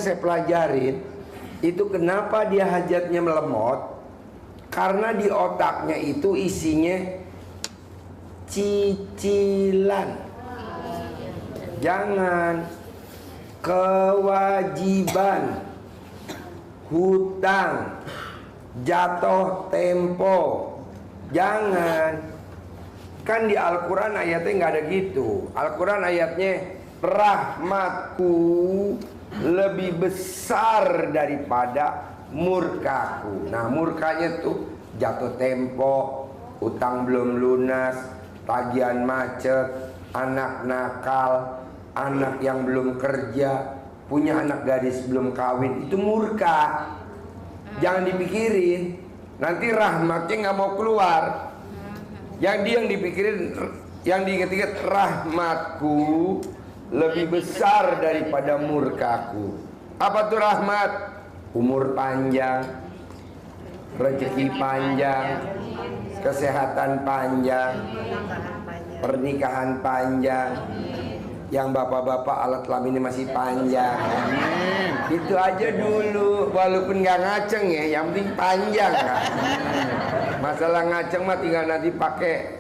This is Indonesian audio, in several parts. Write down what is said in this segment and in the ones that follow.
saya pelajarin itu kenapa dia hajatnya melemot, karena di otaknya itu isinya cicilan. Jangan. Kewajiban, hutang, jatuh tempo. Jangan. Kan di Al-Quran ayatnya nggak ada gitu. Al-Quran ayatnya rahmatku lebih besar daripada murkaku. Nah, murkanya tuh jatuh tempo, utang belum lunas, tagihan macet, anak nakal, anak yang belum kerja, punya anak gadis belum kawin. Itu murka. Jangan dipikirin, nanti rahmatnya nggak mau keluar. Yang dia yang dipikirin, yang diinget-inget, rahmatku lebih besar daripada murkaku. Apa tuh rahmat? Umur panjang, rezeki panjang, kesehatan panjang, pernikahan panjang. Yang bapak-bapak alat kelaminnya masih panjang. Itu aja dulu, walaupun nggak ngaceng ya, yang penting panjang kan. Masalah ngaceng mah tinggal nanti pakai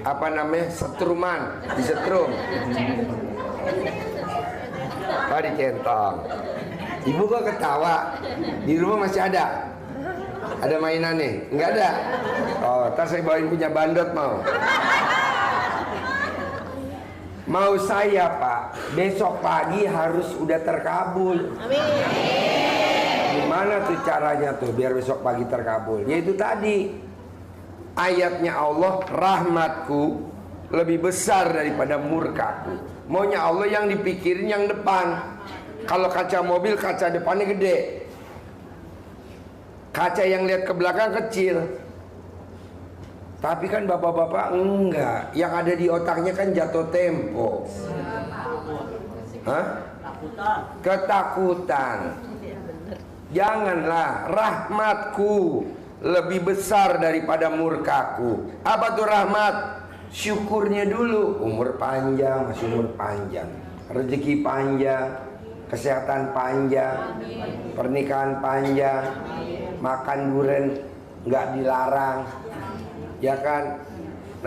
apa namanya, setruman, disetrum. Oh, dicentong. Ibu kok ketawa? Di rumah masih ada? Ada mainannya? Nggak ada? Oh, ntar saya bawain punya bandot mau. Mau saya Pak, besok pagi harus udah terkabul. Amin. Gimana tuh caranya tuh biar besok pagi terkabul? Yaitu tadi ayatnya Allah, rahmatku lebih besar daripada murkaku. Maunya Allah yang dipikirin yang depan. Kalau kaca mobil, kaca depannya gede, kaca yang lihat ke belakang kecil. Tapi kan bapak-bapak enggak, yang ada di otaknya kan jatuh tempo. Hah? Ketakutan. Janganlah, rahmatku lebih besar daripada murkaku. Apa tuh rahmat? Syukurnya dulu. Umur panjang, masih umur panjang, rezeki panjang, kesehatan panjang, pernikahan panjang, makan durian nggak dilarang. Ya kan?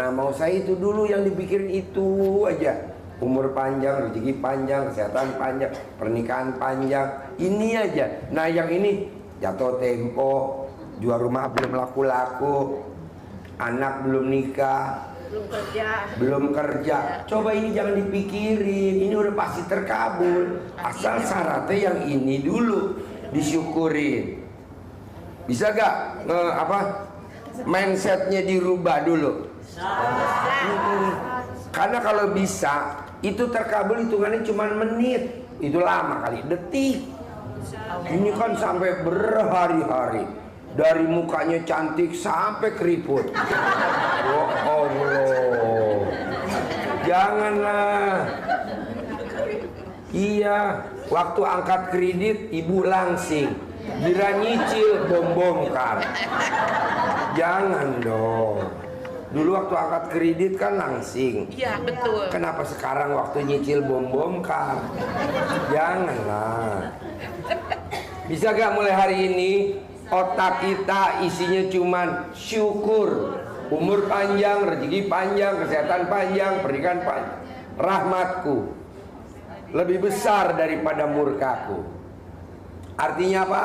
Nah, mau saya itu dulu yang dipikirin itu aja. Umur panjang, rezeki panjang, kesehatan panjang, pernikahan panjang. Ini aja. Nah, yang ini jatuh tempo, jual rumah belum laku-laku, anak belum nikah, belum kerja. Coba ini jangan dipikirin. Ini udah pasti terkabul. Asal syaratnya yang ini dulu disyukurin. Bisa gak mindsetnya dirubah dulu? Karena kalau bisa, itu terkabul hitungannya cuma menit. Itu lama kali, detik. Ini kan sampai berhari-hari. Dari mukanya cantik sampai keriput. Oh Allah, janganlah. Iya, waktu angkat kredit ibu langsing, kira nyicil bom-bomkar. Jangan dong. Dulu waktu angkat kredit kan langsing. Iya, betul. Kenapa sekarang waktu nyicil bom-bomkar? Janganlah. Bisa gak mulai hari ini otak kita isinya cuman syukur, umur panjang, rezeki panjang, kesehatan panjang, pernikahan panjang. Rahmatku lebih besar daripada murkaku. Artinya apa?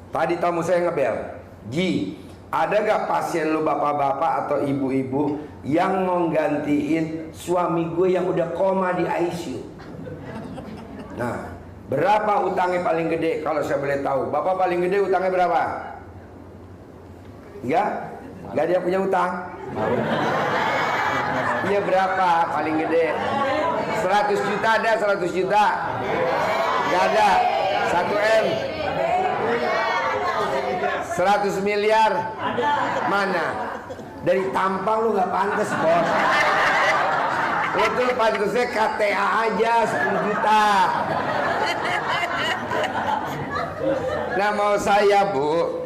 Tadi tamu saya ngebel, Ji, ada gak pasien lu bapak-bapak atau ibu-ibu yang mau gantiin suami gue yang udah koma di ICU? Nah, berapa utangnya paling gede kalau saya boleh tahu? Bapak paling gede utangnya berapa? Ya? Gak ada yang punya utang? Iya, berapa paling gede? 100 juta ada, 100 juta? Gak ada. 1 M? 100 miliar? Mana? Dari tampang lu gak pantas, bos. Lu tuh pantasnya KTA aja 10 juta. Nah, mau saya, Bu,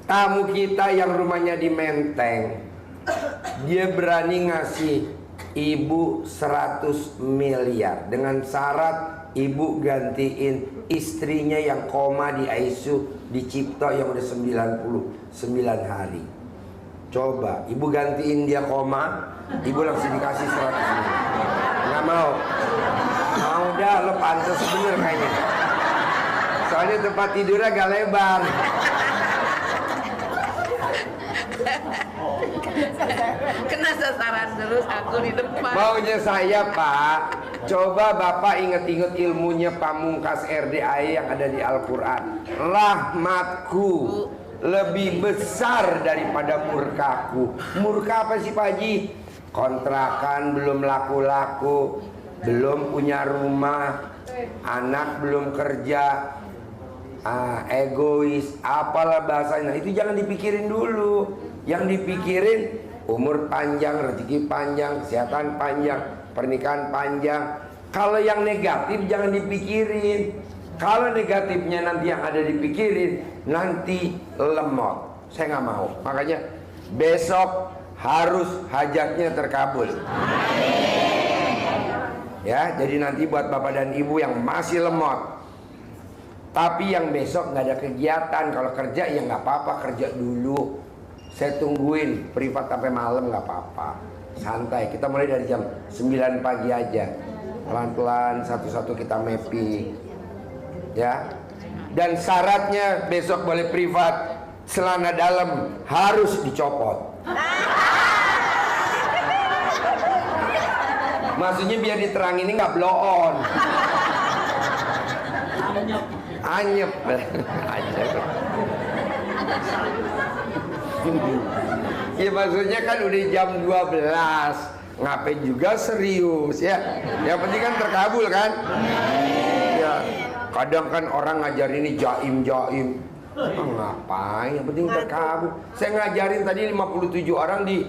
tamu kita yang rumahnya di Menteng, dia berani ngasih ibu 100 miliar dengan syarat ibu gantiin istrinya yang koma di ICU di Cipto yang udah 99 hari. Coba ibu gantiin dia koma, ibu langsung dikasih 100 miliar. Nggak mau. Mau dah, lo pantas bener kayaknya. Soalnya tempat tidurnya agak lebar. Kena sasaran terus aku di depan. Maunya saya, Pak, coba Bapak inget-inget ilmunya Pamungkas RDAE yang ada di Al-Quran. Rahmatku lebih besar daripada murkaku. Murka apa sih Pak Haji? Kontrakan belum laku-laku, belum punya rumah, anak belum kerja, egois, apalah bahasanya. Itu jangan dipikirin dulu. Yang dipikirin umur panjang, rezeki panjang, kesehatan panjang, pernikahan panjang. Kalau yang negatif jangan dipikirin. Kalau negatifnya nanti yang ada dipikirin, nanti lemot. Saya nggak mau. Makanya besok harus hajatnya terkabul. Ya, jadi nanti buat bapak dan ibu yang masih lemot, tapi yang besok nggak ada kegiatan, kalau kerja ya nggak apa-apa, kerja dulu. Saya tungguin privat sampai malam nggak apa-apa, santai. Kita mulai dari jam 9 pagi aja, pelan-pelan satu-satu kita mapping, ya. Dan syaratnya besok boleh privat, celana dalam harus dicopot. Maksudnya biar diterangin ini nggak blow on. Anyep. Ya maksudnya kan udah jam 12, ngapain juga serius ya. Yang penting kan terkabul kan. Ya, kadang kan orang ngajar ini jaim. Ngapain, yang penting terkabul. Saya ngajarin tadi 57 orang di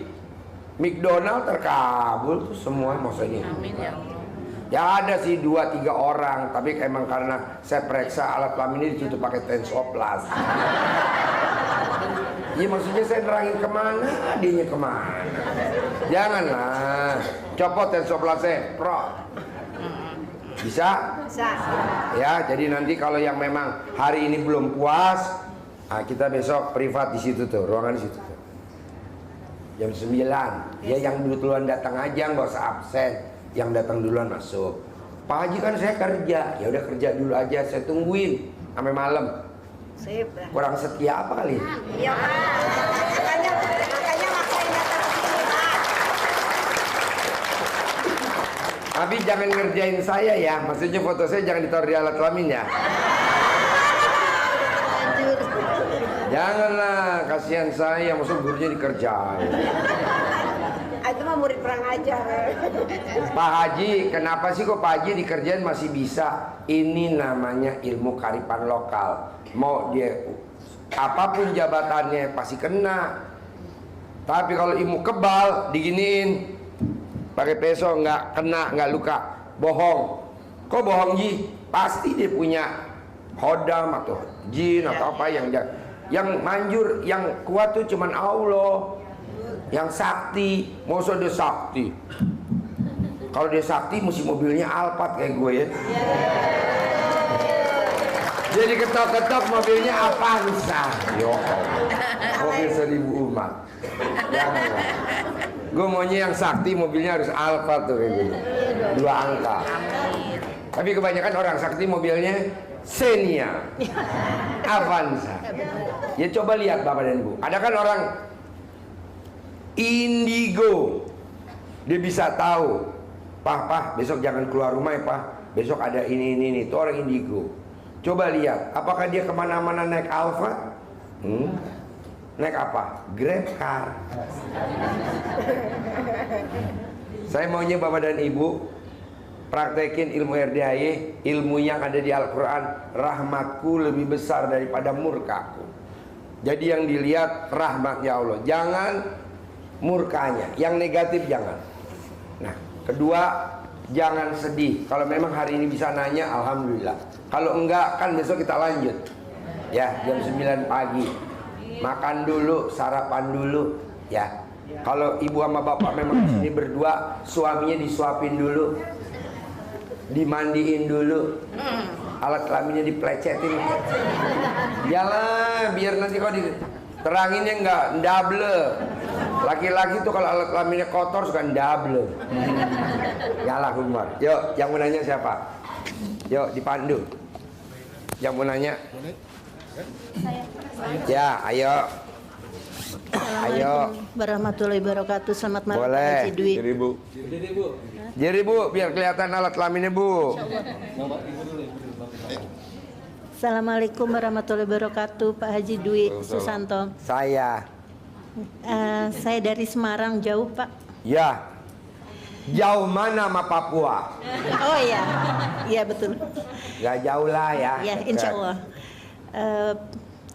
McDonald terkabul tuh semua maksudnya. Amin ya Allah. Ya ada sih 2-3 orang, tapi emang karena saya periksa alat kelamin ini ditutup pakai tensoplas. Ya maksudnya saya nerangin kemana, dianya kemana. Janganlah, copot tensoplasnya, Pro. Bisa? Bisa. Ya, jadi nanti kalau yang memang hari ini belum puas, kita besok privat di situ tuh, ruangan di situ tuh. Jam 9. Ya yang duluan datang aja, nggak usah absen. Yang datang duluan masuk. Pak Haji kan saya kerja, ya udah kerja dulu aja, saya tungguin sampai malam. Sip. Kurang setia apa kali? Iya Pak. Makanya maksain datang ke sini Pak. Tapi jangan ngerjain saya ya, maksudnya foto saya jangan ditaruh di alat kelamin ya. Lanjut. Janganlah, kasihan saya, maksud gurunya dikerjain. Itu mah murid perang ajar. Pak Haji, kenapa sih kok Pak Haji dikerjain masih bisa? Ini namanya ilmu kearifan lokal. Mau dia apapun jabatannya pasti kena. Tapi kalau ilmu kebal diginiin, pakai peso nggak kena, nggak luka, bohong. Kok bohong Ji? Pasti dia punya hodam atau jin atau apa yang manjur, yang kuat tuh cuman Allah. Yang sakti, masa dia sakti. Kalau dia sakti mesti mobilnya Alphard kayak gue ya. Jadi ketok-ketok mobilnya Avanza. Yo, mobil 1000 umat. Janganlah. Gue maunya yang sakti mobilnya harus Alphard tuh kayak gue. 2 angka. Tapi kebanyakan orang sakti mobilnya Xenia, Avanza. Ya coba lihat Bapak dan Ibu. Ada kan orang Indigo, dia bisa tahu, Pak, besok jangan keluar rumah ya Pak, besok ada ini, itu orang Indigo. Coba lihat, apakah dia kemana-mana naik Alfa? Naik apa? Grab car. Saya maunya Bapak dan Ibu praktekin ilmu RDAE, ilmu yang ada di Al-Quran. Rahmatku lebih besar daripada murkaku. Jadi yang dilihat rahmatnya Allah, jangan murkanya, yang negatif jangan. Nah, kedua, jangan sedih. Kalau memang hari ini bisa nanya, alhamdulillah. Kalau enggak, kan besok kita lanjut. Ya, jam 9 pagi. Makan dulu, sarapan dulu, ya. Kalau ibu sama bapak memang di sini berdua, suaminya disuapin dulu, dimandiin dulu, alat kelaminnya diplecetin. Yalah, biar nanti kalau diteranginnya nggak ndable. Laki-laki tuh kalau alat kelaminnya kotor suka ndable. Yalah Umar. Yuk, yang mau nanya siapa? Yuk, dipandu. Yang mau nanya? Ya, ayo. Assalamualaikum warahmatullahi wabarakatuh. Selamat malam Boleh. Pak Haji Dwi. Jadi bu, biar kelihatan alat kelaminnya bu. Assalamualaikum warahmatullahi wabarakatuh Pak Haji Dwi Susanto. Saya. Saya dari Semarang, jauh Pak. Ya. Jauh mana sama Papua? Oh iya, iya betul. Gak jauh lah ya. Ya insya Allah.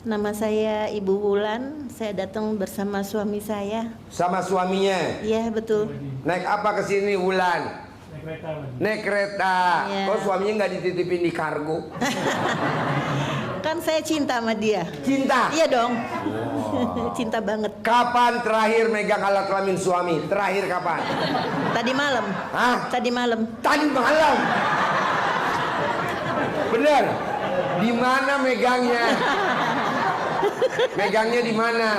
Nama saya Ibu Wulan. Saya datang bersama suami saya. Sama suaminya. Iya betul. Naik apa ke sini Wulan? Naik kereta. Iya. Kok suaminya nggak dititipin di kargo? Kan saya cinta sama dia. Cinta. Iya dong. Cinta banget. Kapan terakhir megang alat kelamin suami? Terakhir kapan? Tadi malam. Hah? Tadi malam. Tadi malam. Bener. Di mana megangnya? Megangnya di mana?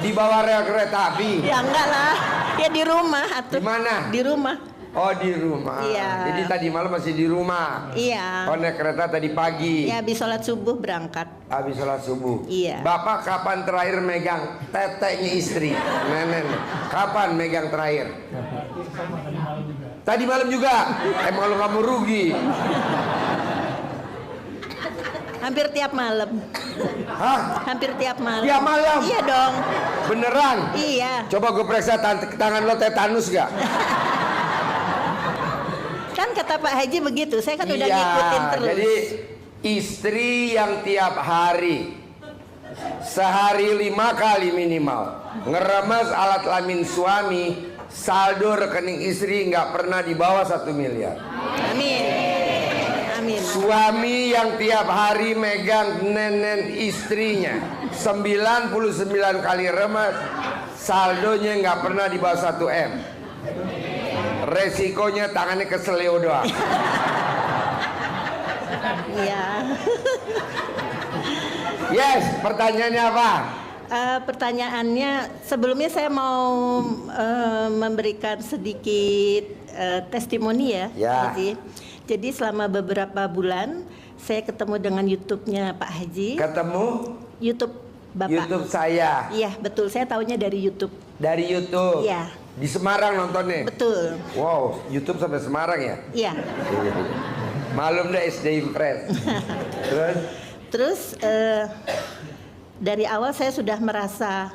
Di bawah rel kereta api. Ya enggak lah. Ya di rumah atau Di mana? Di rumah. Oh di rumah. Iya. Jadi tadi malam masih di rumah. Iya. Oh naik kereta tadi pagi. Ya habis sholat subuh berangkat. Habis sholat subuh. Iya. Bapak kapan terakhir megang teteknya istri? Nenek. Kapan megang terakhir? Tadi malam juga. Emang lu kamu rugi? Hampir tiap malam. Hah? Hampir tiap malam. Tiap malam? Iya dong. Beneran? Iya. Coba gue periksa tangan lo tetanus gak? Kan kata Pak Haji begitu. Saya kan udah Iya, ngikutin terus. jadi istri yang tiap hari sehari 5 kali minimal ngeremes alat kelamin suami, saldo rekening istri nggak pernah di bawah 1 miliar. Amin. Amin. Suami yang tiap hari megang nenen istrinya 99 kali remes, saldonya nggak pernah di bawah 1 M. Resikonya tangannya keseleo doang. Iya. Yes, pertanyaannya apa? Pertanyaannya sebelumnya saya mau memberikan sedikit testimoni ya, Ya. Pak Haji. Jadi selama beberapa bulan saya ketemu dengan YouTube-nya Pak Haji. Ketemu YouTube Bapak. YouTube saya Iya betul, saya tahunya dari YouTube. dari YouTube. Iya. Di Semarang nontonnya. Betul. Wow, YouTube sampai Semarang ya? Iya. Malum dah SD Impres. Terus Terus dari awal saya sudah merasa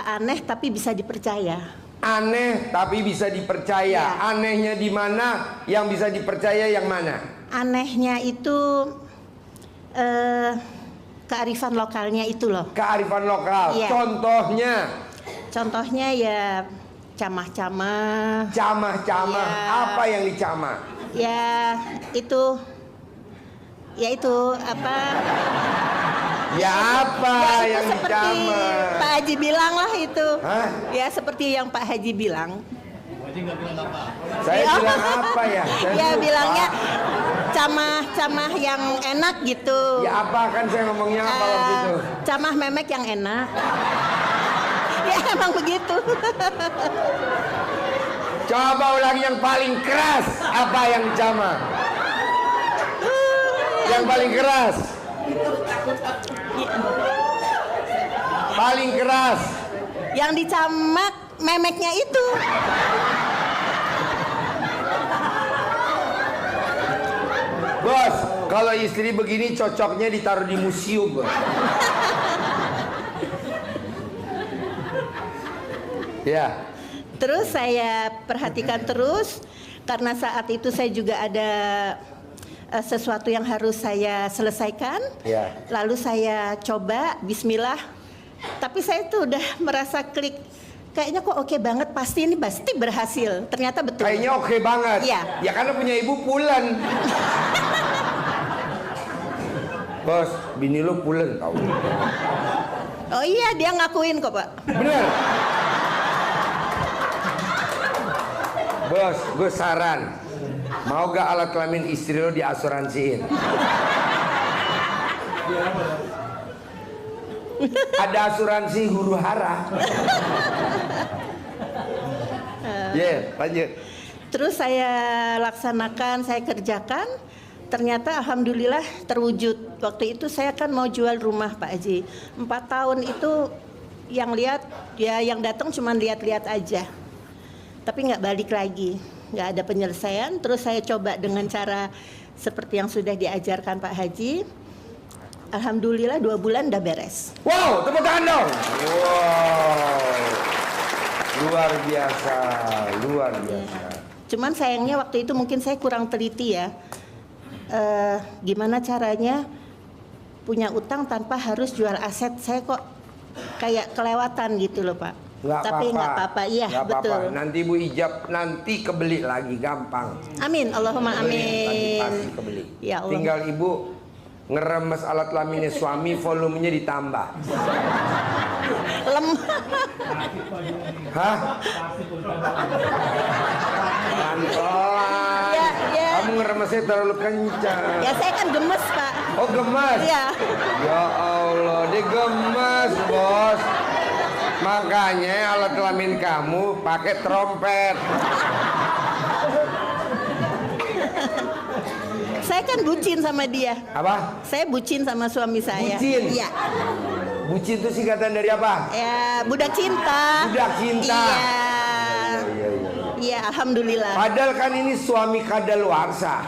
aneh tapi bisa dipercaya. aneh tapi bisa dipercaya. Ya. Anehnya di mana? Yang bisa dipercaya yang mana? Anehnya itu kearifan lokalnya itu loh. Kearifan lokal. Iya. Contohnya ya camah-camah. camah-camah. Ya. Apa yang dicamah? Ya itu apa? Ya apa itu yang seperti dicamah? Pak Haji bilang lah itu. Hah? Ya seperti yang Pak Haji bilang. Saya Ya. bilang apa ya? Saya Ya lupa. bilangnya camah yang enak gitu. Ya apa kan saya ngomongnya apa waktu itu? Camah memek yang enak. Ya emang begitu. Coba ulang yang paling keras. Apa yang dicamah? Yang paling keras. Paling keras. Yang dicamak memeknya itu. Bos, kalau istri begini cocoknya ditaruh di museum, bos. Ya. Terus saya perhatikan terus karena saat itu saya juga ada sesuatu yang harus saya selesaikan. Ya. Lalu saya coba bismillah. Tapi saya tuh udah merasa klik. Kayaknya kok oke banget, pasti berhasil. Ternyata betul. Kayaknya oke banget. Iya. Ya karena punya ibu pulen. Bos, bini lu pulen tau. Oh iya, dia ngakuin kok, Pak. Bener. Bos, gue saran. Mau gak alat kelamin istri lo diasuransiin? Ada asuransi huru hara. Lanjut. Terus saya laksanakan, saya kerjakan. Ternyata alhamdulillah terwujud. Waktu itu saya kan mau jual rumah Pak Haji. 4 tahun itu yang lihat, ya yang datang cuma lihat-lihat aja. Tapi nggak balik lagi, nggak ada penyelesaian. Terus saya coba dengan cara seperti yang sudah diajarkan Pak Haji. Alhamdulillah 2 bulan udah beres. Wow, tepuk tangan dong. Wow, luar biasa, luar biasa. Cuman sayangnya waktu itu mungkin saya kurang teliti ya. Gimana caranya punya utang tanpa harus jual aset. Saya kok kayak kelewatan gitu loh Pak. Tapi nggak apa-apa, iya betul. Nanti Bu ijab, nanti kebeli lagi, gampang. Amin, Allahumma amin. Pasti kebeli. Ya Allah. Tinggal Ibu ngeremes alat kelaminnya suami, volumenya ditambah. Lemah. Hah? Pelan-pelan. Ya. Kamu ngeremesnya terlalu kencang. Ya saya kan gemes Pak. Oh gemes? Iya. Ya Allah, dia gemes bos. Makanya alat kelamin kamu pakai trompet. Saya kan bucin sama dia. Apa? Saya bucin sama suami saya. Bucin? Iya. Bucin itu singkatan dari apa? Ya, budak cinta. Budak cinta. Iya. Iya, alhamdulillah. Padahal kan ini suami kadaluarsa.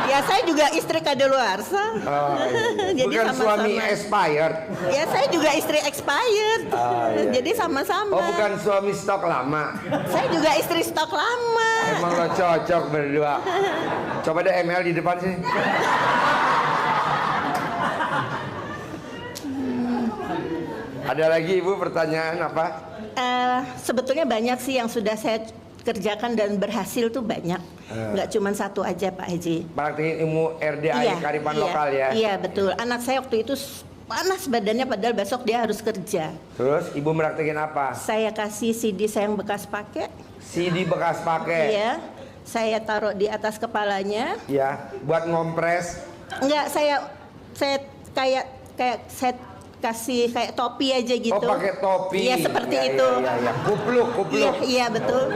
Ya, saya juga istri kadaluarsa. Oh, iya. Jadi Bukan sama-sama. suami expired. Ya, saya juga istri expired. Iya. Jadi sama-sama. Oh, bukan suami stok lama. Saya juga istri stok lama. Emang lo cocok berdua. Coba deh ML di depan sini. Ada lagi Ibu pertanyaan apa? Sebetulnya banyak sih yang sudah saya kerjakan dan berhasil tuh banyak. Nggak cuma satu aja Pak Haji. Praktekin ilmu RDI kearifan lokal ya? Iya betul. Anak saya waktu itu panas badannya padahal besok dia harus kerja. Terus Ibu praktekin apa? Saya kasih CD saya yang bekas pakai. CD bekas pakai? Iya. Saya taruh di atas kepalanya. Ya, buat ngompres? Enggak, saya kayak saya kasih kayak topi aja gitu. Oh, pakai topi. Iya, seperti Ya, itu. ya. Kupluk. Iya, betul.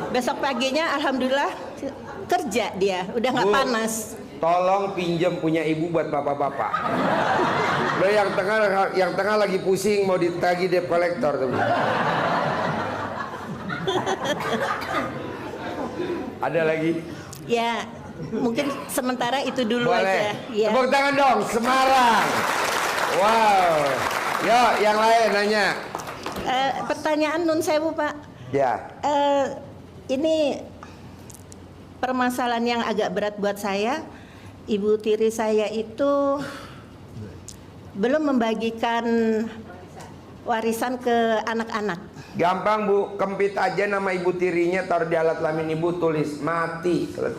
Besok paginya alhamdulillah kerja dia, udah nggak Bu, panas. Tolong pinjam punya Ibu buat bapak-bapak. Lo yang tengah lagi pusing mau ditagih debt collector tuh. Ada lagi? Ya, mungkin sementara itu dulu Boleh. aja. Ya. Tepuk tangan dong, Semarang. Wow. Yo, yang lain nanya. Pertanyaan Nun Sewu Pak. Ya. Ini permasalahan yang agak berat buat saya. Ibu tiri saya itu belum membagikan warisan ke anak-anak. Gampang Bu, kempit aja nama ibu tirinya, taruh di alat kelamin Ibu, tulis mati. Selesai.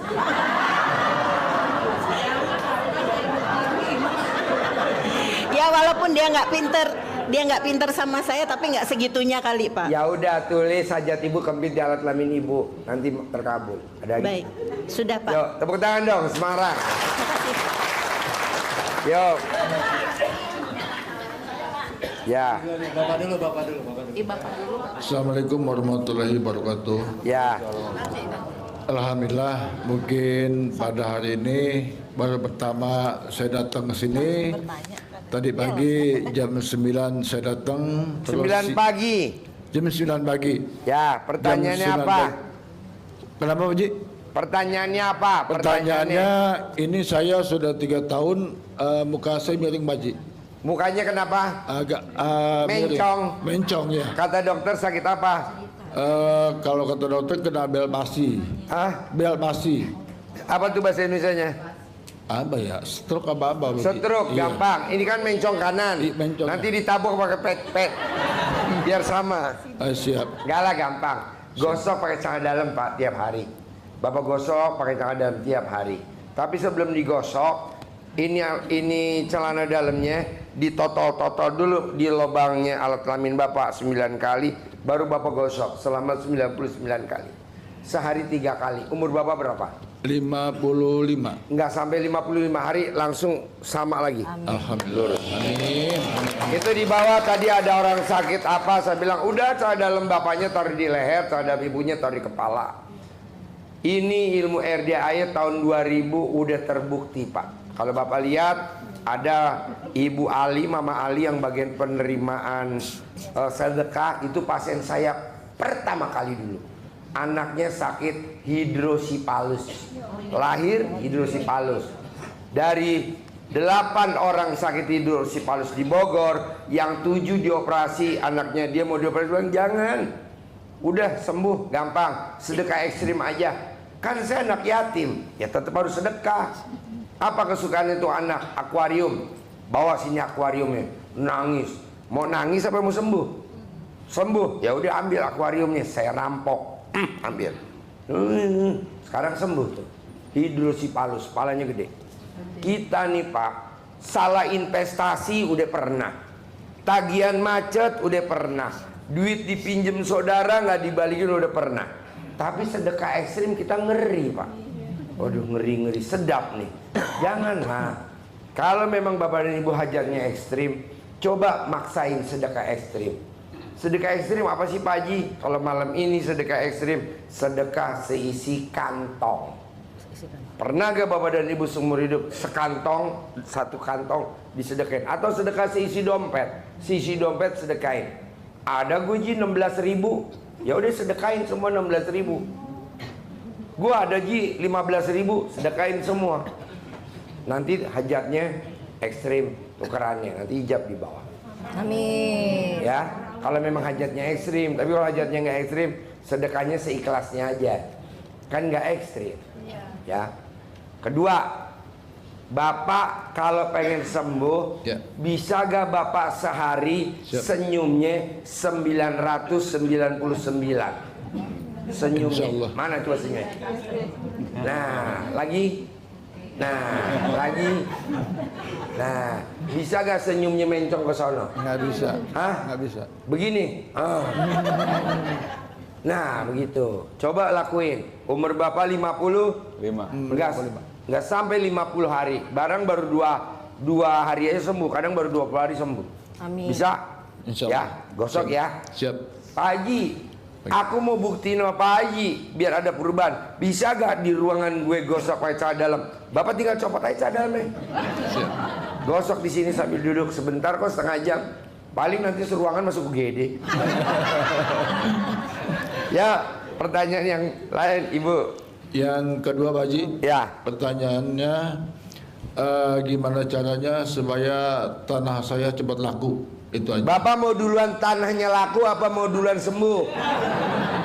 Ya walaupun dia nggak pinter sama saya, tapi nggak segitunya kali Pak. Ya udah, tulis hajat Ibu kempit di alat kelamin Ibu, nanti terkabul. Ada lagi? Baik, sudah Pak. Yo, tepuk tangan dong, Semarang. Terima kasih. Yo. Ya. Bapak dulu. Assalamualaikum warahmatullahi wabarakatuh. Ya. Alhamdulillah, mungkin pada hari ini baru pertama saya datang ke sini. Tadi pagi jam 9 saya datang. 9 pagi. Jam 9 pagi. Ya, pertanyaannya Jam 9 apa? pagi. Kenapa Pak Ji? Pertanyaannya apa? Pertanyaannya ini saya sudah 3 tahun muka saya miring Pak Ji. Mukanya kenapa? Agak Mencong. Mencong ya. Kata dokter sakit apa? Kalau kata dokter kena bel pasi. Hah? Bel pasi. Apa tuh bahasa Indonesianya? Apa ya? Stroke apa? Stroke, Iya. gampang. Ini kan mencong kanan. Mencong. Nanti ditabok pakai pet. Biar sama. Siap. Gak lah, gampang. Gosok pakai celana dalam Pak tiap hari. Bapak gosok pakai celana dalam tiap hari. Tapi sebelum digosok, ini celana dalamnya ditotol-totol dulu di lubangnya alat kelamin Bapak 9 kali, baru Bapak gosok selama 99 kali. Sehari 3 kali. Umur Bapak berapa? 55. Nggak sampai 55 hari langsung sama lagi. Alhamdulillah. Amin. Itu di bawah tadi ada orang sakit apa, saya bilang udah cara dalam bapaknya taruh di leher, cara dalam ibunya taruh di kepala. Ini ilmu RDAY tahun 2000 udah terbukti Pak. Kalau Bapak lihat ada Ibu Ali, Mama Ali yang bagian penerimaan sedekah, itu pasien saya pertama kali dulu. Anaknya sakit hidrosipalus, lahir hidrosipalus. Dari 8 orang sakit hidrosipalus di Bogor, yang 7 dioperasi. Anaknya dia mau dioperasi, bilang jangan, udah sembuh gampang, sedekah ekstrim aja. Kan saya anak yatim, ya tetap harus sedekah. Apa kesukaan itu anak? Akuarium, bawa sini akuariumnya, nangis. Mau nangis apa mau sembuh? Sembuh, ya udah ambil akuariumnya, saya rampok. Ambil. Sekarang sembuh tuh. Hidrosipalus, kepalanya gede. Kita nih Pak, salah investasi udah pernah. Tagihan macet udah pernah. Duit dipinjem saudara nggak dibalikin udah pernah. Tapi sedekah ekstrim kita ngeri Pak. Waduh, ngeri-ngeri, sedap nih. Janganlah. Kalau memang Bapak dan Ibu hajarnya ekstrim, coba maksain sedekah ekstrim. Sedekah ekstrim apa sih Pak Haji? Kalau malam ini sedekah ekstrim, sedekah seisi kantong. Pernah gak Bapak dan Ibu seumur hidup sekantong, satu kantong disedekain? Atau sedekah seisi dompet? Seisi dompet sedekain. Ada gue Ji 16.000, ya udah sedekain semua 16.000. Gue ada Ji 15.000, sedekain semua. Nanti hajatnya ekstrim, tukerannya nanti ijab di bawah. Amin. Ya. Kalau memang hajatnya ekstrim, tapi kalau hajatnya nggak ekstrim, sedekahnya seikhlasnya aja, kan nggak ekstrim. Ya. Kedua, Bapak kalau pengen sembuh, Ya. bisa gak Bapak sehari Siap. senyumnya 999? Senyumnya. Insyaallah. Mana coba senyumnya? Nah, lagi. Nah, lagi. Nah, bisa gak senyumnya mencong ke sono? Nggak bisa. Hah? Nggak bisa. Begini. Nah, begitu. Coba lakuin. Umur Bapak 50? 5. Enggak sampai 50 hari. Barang baru dua hari aja sembuh. Kadang baru 20 hari sembuh. Amin. Bisa? Insyaallah. Ya, gosok ya. Siap. Pak Haji, aku mau buktiin sama Pak Haji biar ada perubahan. Bisa gak di ruangan gue gosok pakai celana dalam? Bapak tinggal copot aja celana dalamnya. Siap. Gosok di sini sambil duduk sebentar kok, setengah jam. Paling nanti seruangan masuk UGD. Ya, pertanyaan yang lain Ibu. Yang kedua Pak Haji, Ya. pertanyaannya gimana caranya supaya tanah saya cepat laku? Itu aja. Bapak mau duluan tanahnya laku apa mau duluan sembuh?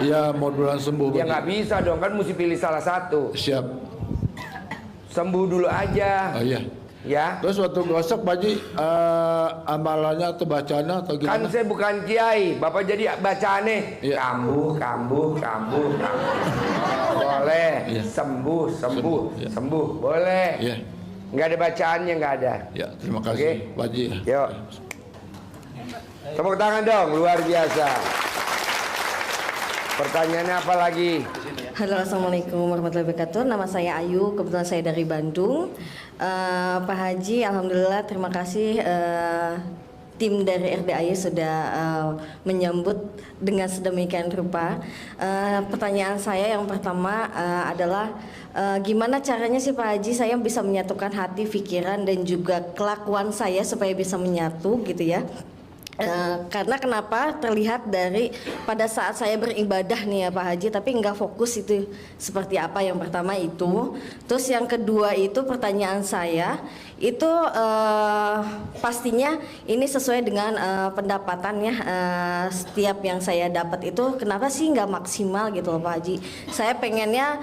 Iya, modulan sembuh. Ya Pak Haji. nggak bisa dong, kan mesti pilih salah satu. Siap. Sembuh dulu aja. Iya. Ya. Terus waktu gosok Pak Haji, amalannya atau bacaannya atau Kan gimana? saya bukan kiai, Bapak jadi bacaannya Iya. kambuh. Boleh. Iya. Sembuh. Iya. Sembuh. Boleh. Iya. Nggak ada bacaannya, nggak ada. Ya, terima kasih Oke. Pak Haji. Yuk. Tepuk tangan dong, luar biasa. Pertanyaannya apa lagi? Halo, assalamualaikum warahmatullahi wabarakatuh. Nama saya Ayu, kebetulan saya dari Bandung. Pak Haji, alhamdulillah, terima kasih tim dari RDAY sudah menyambut dengan sedemikian rupa. Pertanyaan saya yang pertama adalah gimana caranya sih Pak Haji saya bisa menyatukan hati, pikiran dan juga kelakuan saya supaya bisa menyatu gitu ya. Karena kenapa terlihat dari pada saat saya beribadah nih ya Pak Haji, tapi nggak fokus itu seperti apa. Yang pertama itu, terus yang kedua itu pertanyaan saya itu pastinya ini sesuai dengan pendapatannya, setiap yang saya dapat itu kenapa sih nggak maksimal gitu loh Pak Haji. Saya pengennya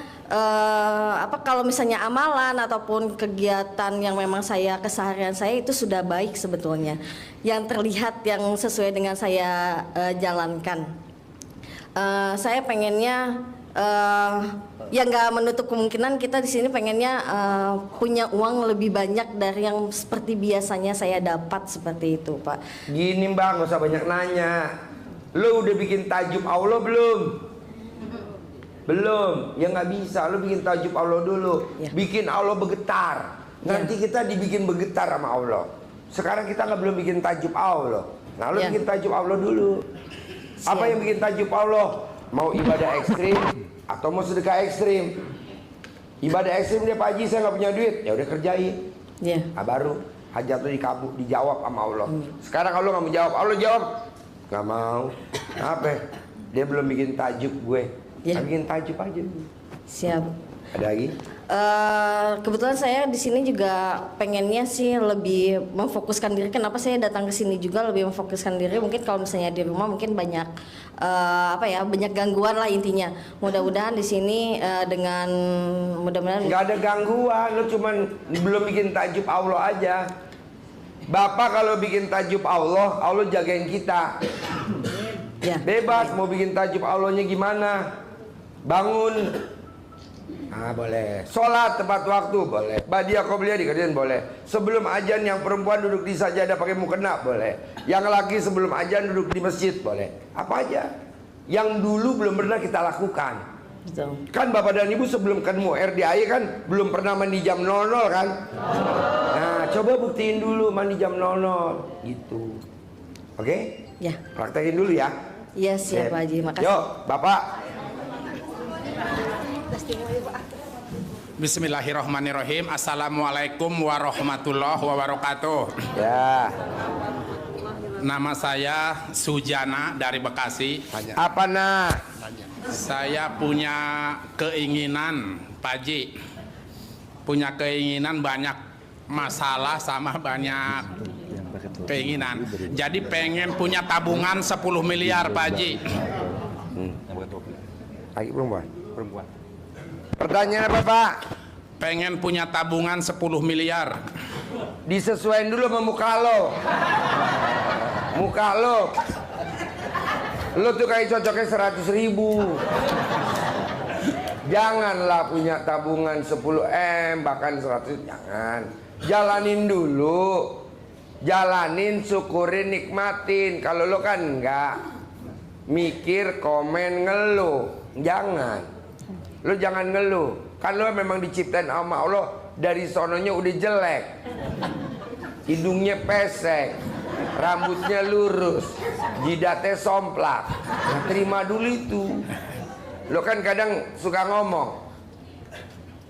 kalau misalnya amalan ataupun kegiatan yang memang saya keseharian saya itu sudah baik sebetulnya, yang terlihat yang sesuai dengan saya jalankan. Saya pengennya ya nggak menutup kemungkinan kita di sini pengennya punya uang lebih banyak dari yang seperti biasanya saya dapat seperti itu, Pak. Gini Bang, gak usah banyak nanya. Lo udah bikin tajub Allah belum? Belum. Ya nggak bisa. Lo bikin tajub Allah dulu. Ya. Bikin Allah bergetar. Nanti kita dibikin bergetar sama Allah. Sekarang kita nggak belum bikin tajub Allah. Nah, lo Ya. bikin tajub Allah dulu. Apa Siap. yang bikin tajub Allah? Mau ibadah ekstrim atau mau sedekah ekstrim? Ibadah ekstrim dia, Pak Haji saya nggak punya duit, ya udah kerjain. Ya. Nah, baru hajat lu dijawab sama Allah. Sekarang kalau nggak mau jawab, Allah jawab nggak mau. Apa? Dia belum bikin tajuk gue. Ya. Bikin tajuk aja. Siap. Ada lagi? Kebetulan saya di sini juga pengennya sih lebih memfokuskan diri. Kenapa saya datang ke sini juga lebih memfokuskan diri? Mungkin kalau misalnya di rumah mungkin banyak banyak gangguan lah intinya. Mudah-mudahan di sini dengan mudah-mudahan Nggak ada gangguan, lu cuman belum bikin tajuk Allah aja. Bapak kalau bikin tajuk Allah, Allah jagain kita. ya. Bebas mau bikin tajuk Allahnya gimana. Bangun, boleh. Sholat tepat waktu, boleh. Badiah qobliyah dikerjain, boleh. Sebelum azan yang perempuan duduk di sajadah pakai mukena, boleh. Yang laki sebelum azan duduk di masjid, boleh. Apa aja yang dulu belum pernah kita lakukan. Betul. Kan Bapak dan Ibu sebelum ketemu RDAI kan belum pernah mandi jam 00 kan. Nah, coba buktiin dulu mandi jam 00 gitu. Oke? Ya. Praktekin dulu ya. Iya siap Pak Haji, makasih. Yuk, Bapak. Bismillahirrahmanirrahim. Assalamualaikum warahmatullahi wabarakatuh. Ya. Nama saya Sujana dari Bekasi. Apa nak? Saya punya keinginan, Pak Haji. Punya keinginan banyak masalah sama banyak keinginan. Jadi pengen punya tabungan 10 miliar, Pak Haji. Lagi perempuan. Pertanyaan apa Pak? Pengen punya tabungan 10 miliar. Disesuaikan dulu sama muka lo. Muka lo. Lo tuh kayak cocoknya 100.000. Janganlah punya tabungan 10M bahkan 100, jangan. Jalanin dulu. Jalanin, syukurin, nikmatin. Kalau lo kan enggak mikir, komen, ngeluh. Jangan. Lo jangan ngeluh. Kan lo memang diciptain sama Allah dari sononya udah jelek. Hidungnya pesek, rambutnya lurus, jidatnya somplak. Nah, terima dulu itu. Lo kan kadang suka ngomong,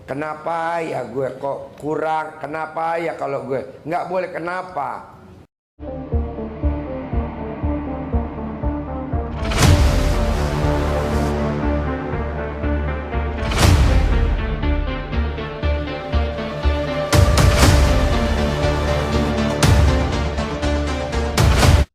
kenapa ya gue kok kurang, kenapa ya kalau gue nggak boleh kenapa.